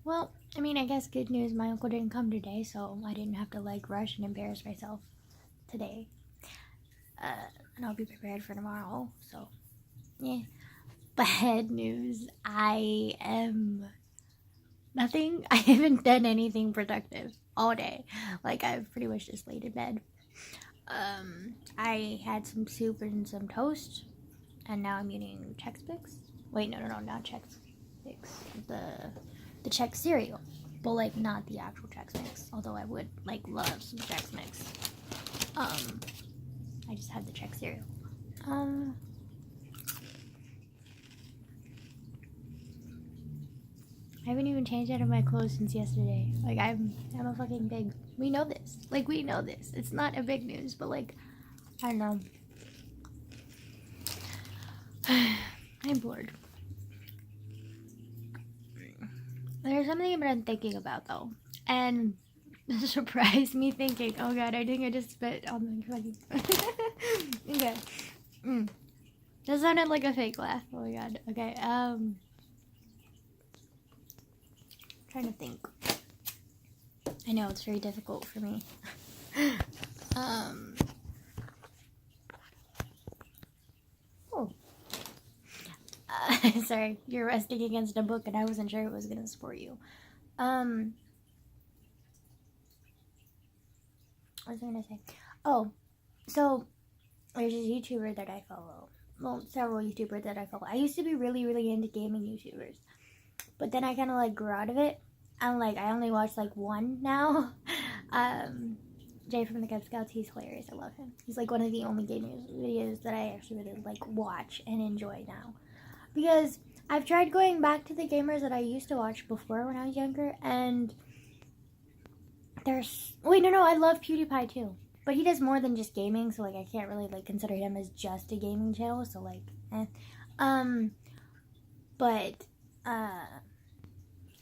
Well, I mean, I guess good news, my uncle didn't come today, so I didn't have to like rush and embarrass myself today. And I'll be prepared for tomorrow, so yeah. Bad news, I am nothing. I haven't done anything productive all day. Like, I've pretty much just laid in bed. I had some soup and some toast, and now I'm eating Chex Mix. Wait, no, not Chex Mix. The Chex cereal, but like not the actual Chex Mix. Although I would like love some Chex Mix. I just had the Chex cereal. Um, I haven't even changed out of my clothes since yesterday. Like I'm a fucking pig. We know this. Like we know this. It's not a big news, but like I don't know. I'm bored. There's something I've been thinking about though, and this surprised me thinking. Oh god, I think I just spit on the fucking. Okay. That sounded like a fake laugh. Oh my god. Okay. Trying to think. I know it's very difficult for me. Oh. Sorry, you're resting against a book, and I wasn't sure it was gonna support you. What was I gonna say? Oh, so there's a YouTuber that I follow. Well, several YouTubers that I follow. I used to be really, really into gaming YouTubers, but then I kind of like grew out of it. And like I only watch like one now. Jay from the Cub Scouts, he's hilarious. I love him. He's like one of the only gaming videos that I actually really like watch and enjoy now. Because I've tried going back to the gamers that I used to watch before when I was younger, and there's no, I love PewDiePie too. But he does more than just gaming, so like I can't really like consider him as just a gaming channel, so like but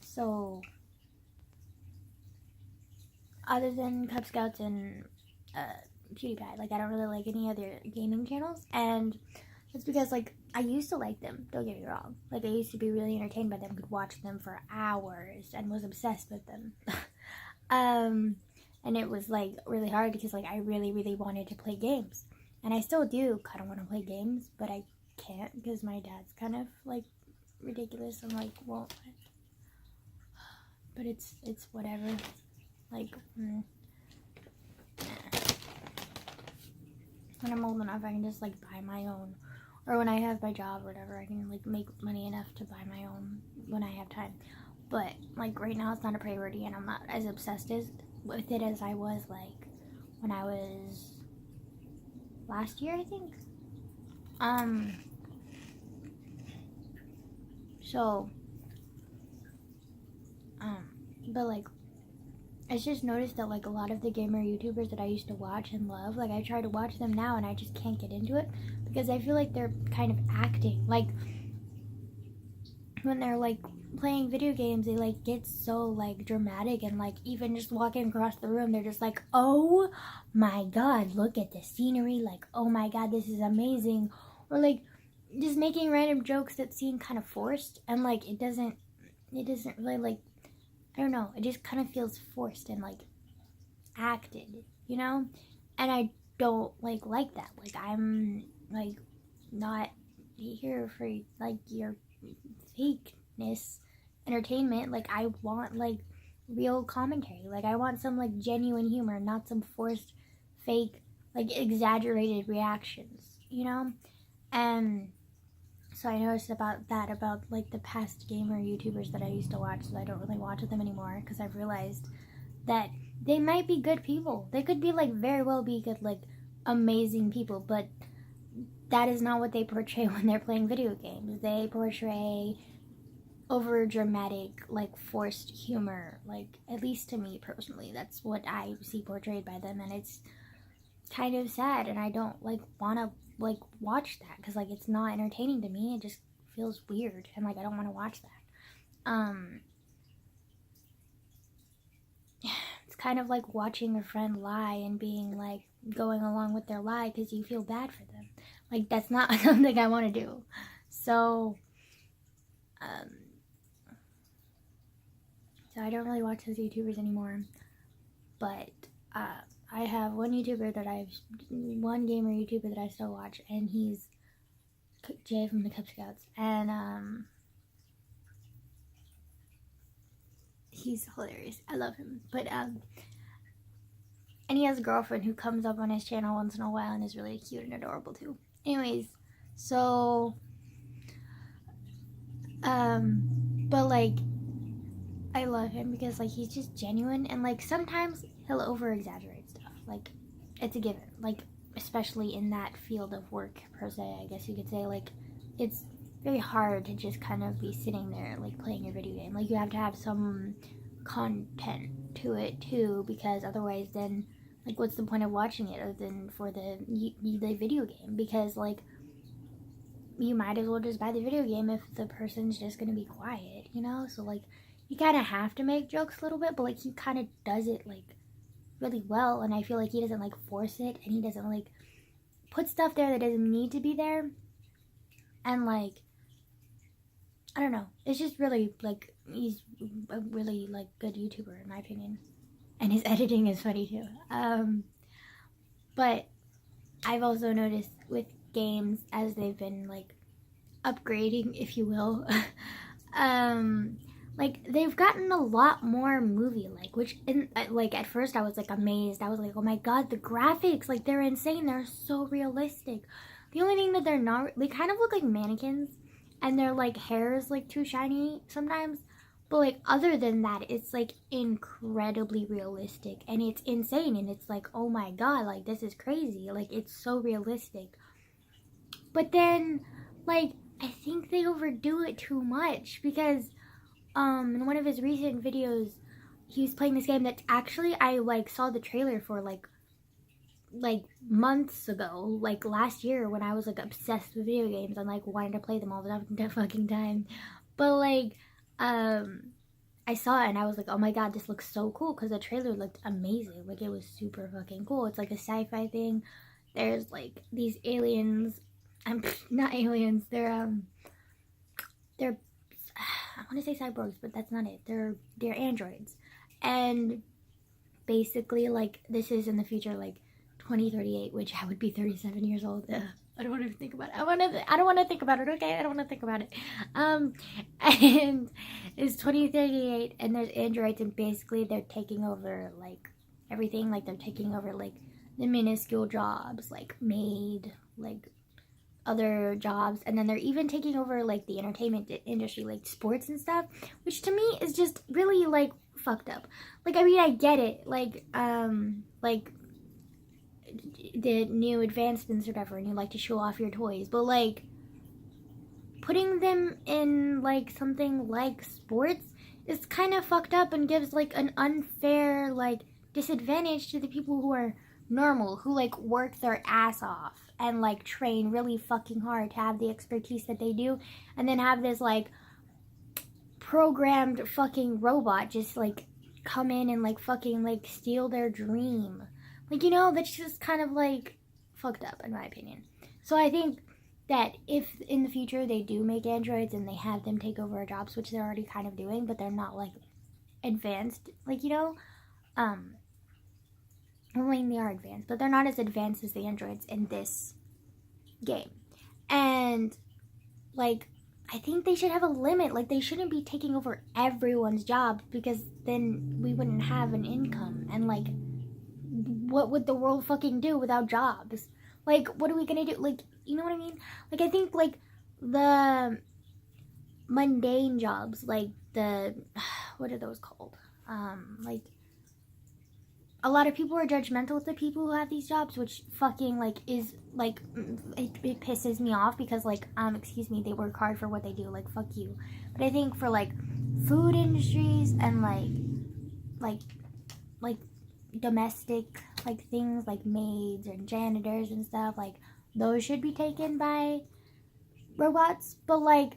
so other than Cub Scouts and PewDiePie, like I don't really like any other gaming channels, and it's because like I used to like them. Don't get me wrong. Like I used to be really entertained by them, could watch them for hours, and was obsessed with them. And it was like really hard because like I really, really wanted to play games, and I still do kind of want to play games, but I can't because my dad's kind of like ridiculous and like won't. But it's whatever. Like. When I'm old enough, I can just like buy my own, or when I have my job or whatever, I can like make money enough to buy my own when I have time. But like right now, it's not a priority, and I'm not as obsessed with it as I was like when I was last year, I think. So, but like I just noticed that like a lot of the gamer YouTubers that I used to watch and love, like I try to watch them now and I just can't get into it because I feel like they're kind of acting. Like when they're like playing video games, they like get so like dramatic, and like even just walking across the room, they're just like, "Oh my god, look at the scenery." Like, "Oh my god, this is amazing." Or like just making random jokes that seem kind of forced, and like it doesn't really like, I don't know, it just kind of feels forced and like acted, you know? And I don't like that. Like I'm like not here for like your fakeness entertainment. Like I want like real commentary. Like I want some like genuine humor, not some forced fake like exaggerated reactions, you know? And so I noticed about like the past gamer YouTubers that I used to watch, so I don't really watch them anymore because I've realized that they might be good people. They could be like very well be good, like amazing people, but that is not what they portray when they're playing video games. They portray over dramatic, like forced humor. Like at least to me personally, that's what I see portrayed by them, and it's kind of sad. And I don't like want to like watch that because like it's not entertaining to me. It just feels weird, and like I don't want to watch that. It's kind of like watching a friend lie and being like going along with their lie because you feel bad for them. Like that's not something I want to do. So So I don't really watch those YouTubers anymore. But I have one gamer YouTuber that I still watch, and he's Jay from the Cub Scouts, and he's hilarious. I love him. But and he has a girlfriend who comes up on his channel once in a while and is really cute and adorable too. Anyways, so but like I love him because like he's just genuine, and like sometimes he'll over exaggerate stuff. Like it's a given. Like especially in that field of work per se, I guess you could say, like it's very hard to just kind of be sitting there like playing your video game. Like you have to have some content to it too, because otherwise then like what's the point of watching it other than for the video game? Because like you might as well just buy the video game if the person's just gonna be quiet, you know? So like you kind of have to make jokes a little bit, but like he kind of does it like really well, and I feel like he doesn't like force it, and he doesn't like put stuff there that doesn't need to be there. And like I don't know, it's just really like he's a really like good YouTuber in my opinion, and his editing is funny too. But I've also noticed with games as they've been like upgrading, if you will, like they've gotten a lot more movie-like, which like at first I was like amazed. I was like, oh my god, the graphics, like they're insane. They're so realistic. The only thing that they're not, they kind of look like mannequins, and their like hair is like too shiny sometimes. But like other than that, it's like incredibly realistic, and it's insane, and it's like, oh my god, like this is crazy. Like it's so realistic. But then like I think they overdo it too much, because in one of his recent videos he was playing this game that actually I like saw the trailer for like months ago, like last year, when I was like obsessed with video games and like wanted to play them all the fucking time. But like I saw it and I was like, oh my god, this looks so cool, because the trailer looked amazing. Like it was super fucking cool. It's like a sci-fi thing. There's like these aliens. I'm not aliens. They're I want to say cyborgs, but that's not it. They're androids, and basically like this is in the future, like 2038, which I would be 37 years old. Ugh, I don't want to think about it. I don't want to think about it. Okay, I don't want to think about it. And it's 2038, and there's androids, and basically they're taking over like everything. Like they're taking over like the minuscule jobs, like maid, like other jobs, and then they're even taking over like the entertainment industry, like sports and stuff, which to me is just really like fucked up. Like I mean, I get it, like the new advancements or whatever, and you like to show off your toys, but like putting them in like something like sports is kind of fucked up and gives like an unfair like disadvantage to the people who are normal, who like work their ass off and like train really fucking hard to have the expertise that they do, and then have this like programmed fucking robot just like come in and like fucking like steal their dream. Like, you know, that's just kind of like fucked up in my opinion. So I think that if in the future they do make androids and they have them take over our jobs, which they're already kind of doing, but they're not like advanced, like, you know, I mean, they are advanced, but they're not as advanced as the androids in this game. And like I think they should have a limit. Like they shouldn't be taking over everyone's job, because then we wouldn't have an income, and like what would the world fucking do without jobs? Like what are we gonna do? Like, you know what I mean? Like I think like the mundane jobs, like the what are those called? Like a lot of people are judgmental of the people who have these jobs, which fucking like is like it pisses me off, because like excuse me, they work hard for what they do, like fuck you. But I think for like food industries and like domestic like things like maids and janitors and stuff, like those should be taken by robots. But like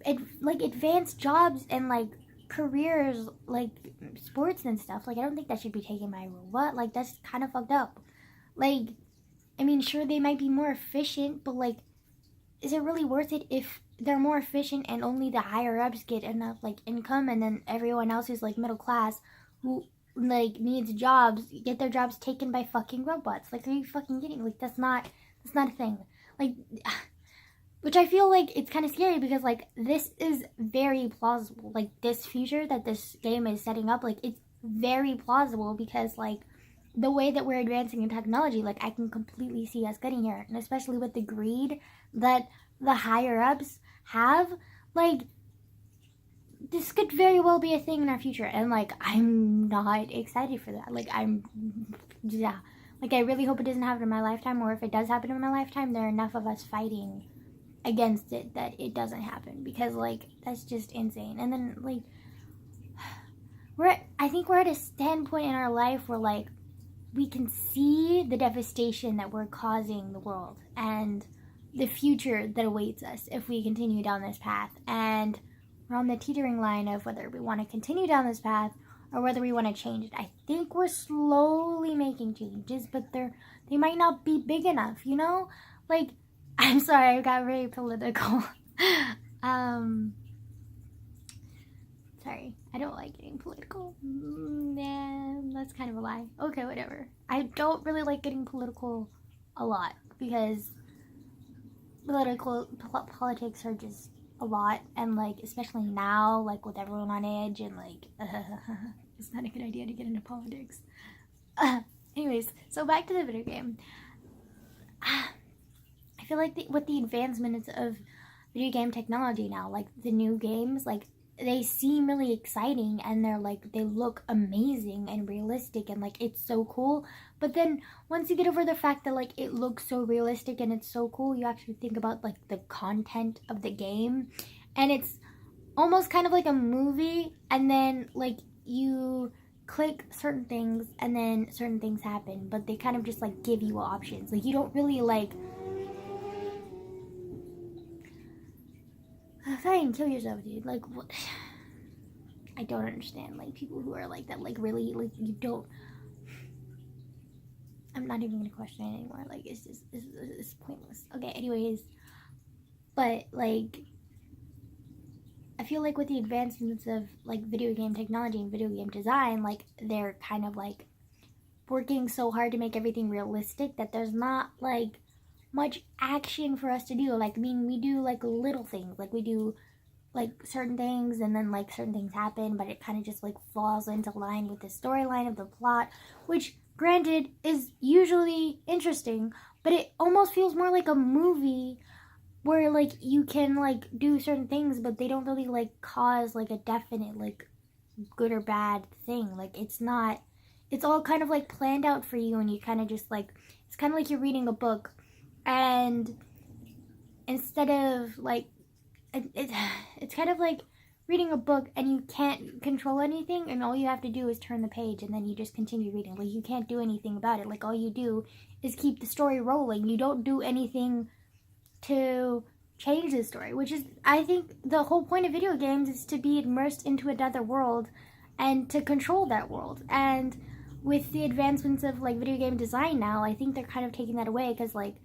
advanced jobs and like careers like sports and stuff, like I don't think that should be taken by a robot. Like that's kind of fucked up. Like I mean, sure, they might be more efficient, but like is it really worth it if they're more efficient and only the higher ups get enough like income, and then everyone else who's like middle class who like needs jobs get their jobs taken by fucking robots. Like, are you fucking kidding? Like, that's not a thing. Like, which I feel like it's kind of scary because like this is very plausible. Like, this future that this game is setting up, like, it's very plausible because like the way that we're advancing in technology, like, I can completely see us getting here, and especially with the greed that the higher ups have, like, this could very well be a thing in our future, and like I'm not excited for that. Like, like, I really hope it doesn't happen in my lifetime, or if it does happen in my lifetime, there are enough of us fighting against it that it doesn't happen, because like that's just insane. And then like I think we're at a standpoint in our life where like we can see the devastation that we're causing the world and the future that awaits us if we continue down this path. And we're on the teetering line of whether we want to continue down this path or whether we want to change it. I think we're slowly making changes, but they might not be big enough, you know? Like, I'm sorry, I got very political. Sorry, I don't like getting political. Yeah, that's kind of a lie. Okay, whatever. I don't really like getting political a lot because politics are just a lot, and like especially now, like with everyone on edge, and like it's not a good idea to get into politics. Anyways, so back to the video game. I feel like with the advancements of video game technology now, like the new games, like they seem really exciting, and they look amazing and realistic, and like it's so cool. But then once you get over the fact that like it looks so realistic and it's so cool, you actually think about like the content of the game, and it's almost kind of like a movie, and then like you click certain things and then certain things happen, but they kind of just like give you options. Like, you don't really like fucking kill yourself, dude. Like, what? I don't understand, like, people who are like that. Like, really, like, you don't. I'm not even gonna question it anymore. Like, it's just, it's pointless. Okay, anyways. But, like, I feel like with the advancements of, like, video game technology and video game design, like, they're kind of, like, working so hard to make everything realistic that there's not, like, much action for us to do. Like, I mean, we do like little things, like we do like certain things, and then like certain things happen, but it kind of just like falls into line with the storyline of the plot, which granted is usually interesting, but it almost feels more like a movie where like you can like do certain things, but they don't really like cause like a definite like good or bad thing. Like, it's all kind of like planned out for you, and you kind of just like, it's kind of like you're reading a book, and instead of like it's kind of like reading a book and you can't control anything, and all you have to do is turn the page, and then you just continue reading. Like, you can't do anything about it. Like, all you do is keep the story rolling. You don't do anything to change the story, which is, I think, the whole point of video games is to be immersed into another world and to control that world. And with the advancements of like video game design now, I think they're kind of taking that away, because like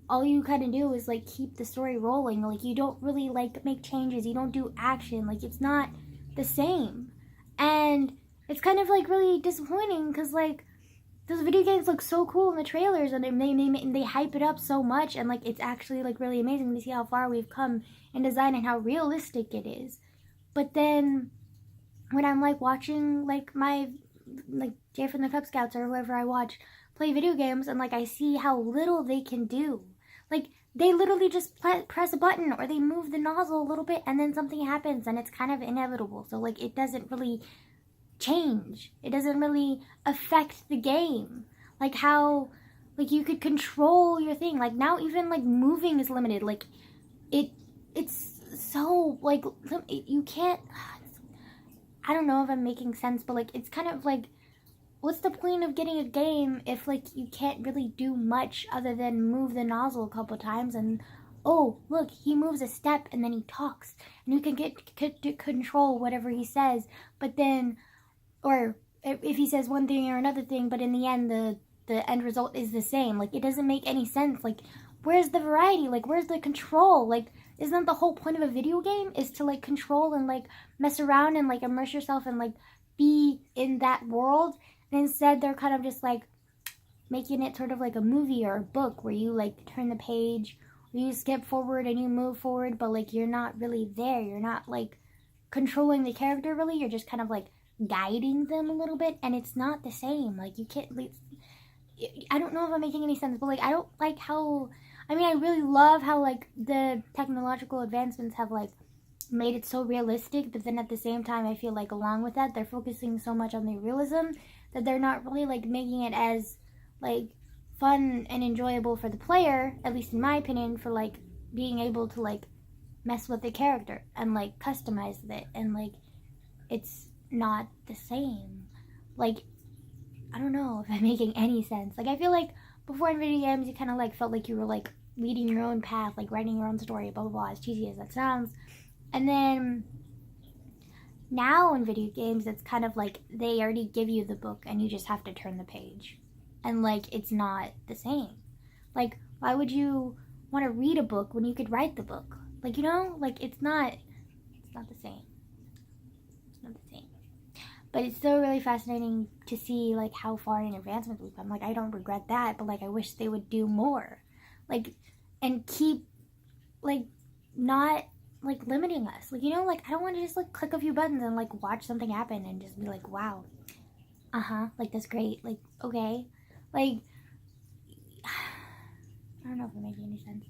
all you kind of do is like keep the story rolling. Like, you don't really like make changes, you don't do action. Like, it's not the same, and it's kind of like really disappointing, because like those video games look so cool in the trailers, and they hype it up so much, and like it's actually like really amazing to see how far we've come in design and how realistic it is. But then when I'm like watching like my like Jay from the Cub Scouts or whoever I watch play video games, and like I see how little they can do. Like, they literally just press a button, or they move the nozzle a little bit, and then something happens, and it's kind of inevitable. So like it doesn't really change. It doesn't really affect the game. Like how like you could control your thing. Like, now even like moving is limited. Like it's so like you can't. I don't know if I'm making sense, but like it's kind of like, what's the point of getting a game if like you can't really do much other than move the nozzle a couple times, and oh look, he moves a step and then he talks, and you can get to control whatever he says, but then, or if he says one thing or another thing, but in the end the end result is the same. Like, it doesn't make any sense. Like, where's the variety? Like, where's the control? Like, isn't the whole point of a video game is to like control and like mess around and like immerse yourself and like be in that world? And instead they're kind of just like making it sort of like a movie or a book where you like turn the page, or you skip forward and you move forward, but like you're not really there. You're not like controlling the character really. You're just kind of like guiding them a little bit, and it's not the same. Like you can't like, I don't know if I'm making any sense, but like I don't like how, I mean, I really love how like the technological advancements have like made it so realistic, but then at the same time I feel like along with that they're focusing so much on the realism that they're not really like making it as like fun and enjoyable for the player, at least in my opinion, for like being able to like mess with the character and like customize it, and like it's not the same. Like I don't know if I'm making any sense. Like I feel like before in video games you kind of like felt like you were like leading your own path, like writing your own story, blah blah blah, as cheesy as that sounds. And then now in video games it's kind of like they already give you the book and you just have to turn the page, and like it's not the same. Like why would you want to read a book when you could write the book? Like, you know, like it's not the same. It's not the same. But it's still really fascinating to see like how far in advancement we've come. Like I don't regret that, but like I wish they would do more. Like and keep like not like limiting us. Like, you know, like I don't want to just like click a few buttons and like watch something happen and just be like, wow. Like that's great. Like, okay. Like I don't know if I'm making any sense.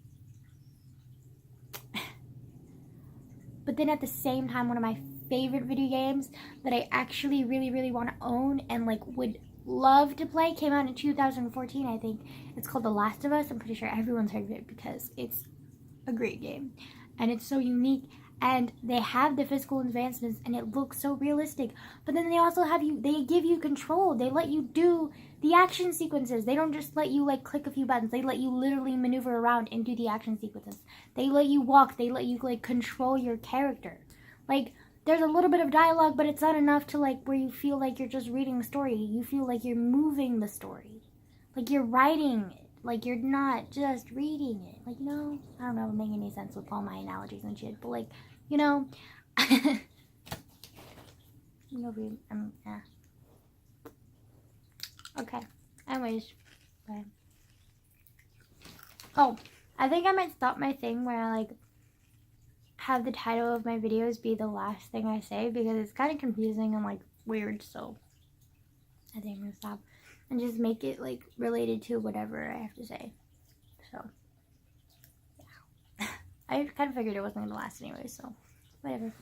But then at the same time, one of my favorite video games that I actually really, really want to own and like would love to play came out in 2014, I think. It's called The Last of Us. I'm pretty sure everyone's heard of it because it's a great game. And it's so unique. And they have the physical advancements and it looks so realistic. But then they also have you, they give you control. They let you do the action sequences. They don't just let you like click a few buttons. They let you literally maneuver around and do the action sequences. They let you walk. They let you like control your character. Like there's a little bit of dialogue, but it's not enough to like where you feel like you're just reading the story. You feel like you're moving the story. Like you're writing it. Like you're not just reading it. Like, you know, I don't know if I'm making any sense with all my analogies and shit, but like, you know, yeah. Okay. Anyways, bye. Oh, I think I might stop my thing where I like have the title of my videos be the last thing I say because it's kind of confusing and like weird. So I think I'm gonna stop and just make it like related to whatever I have to say. So yeah. I kind of figured it wasn't gonna last anyway, so whatever.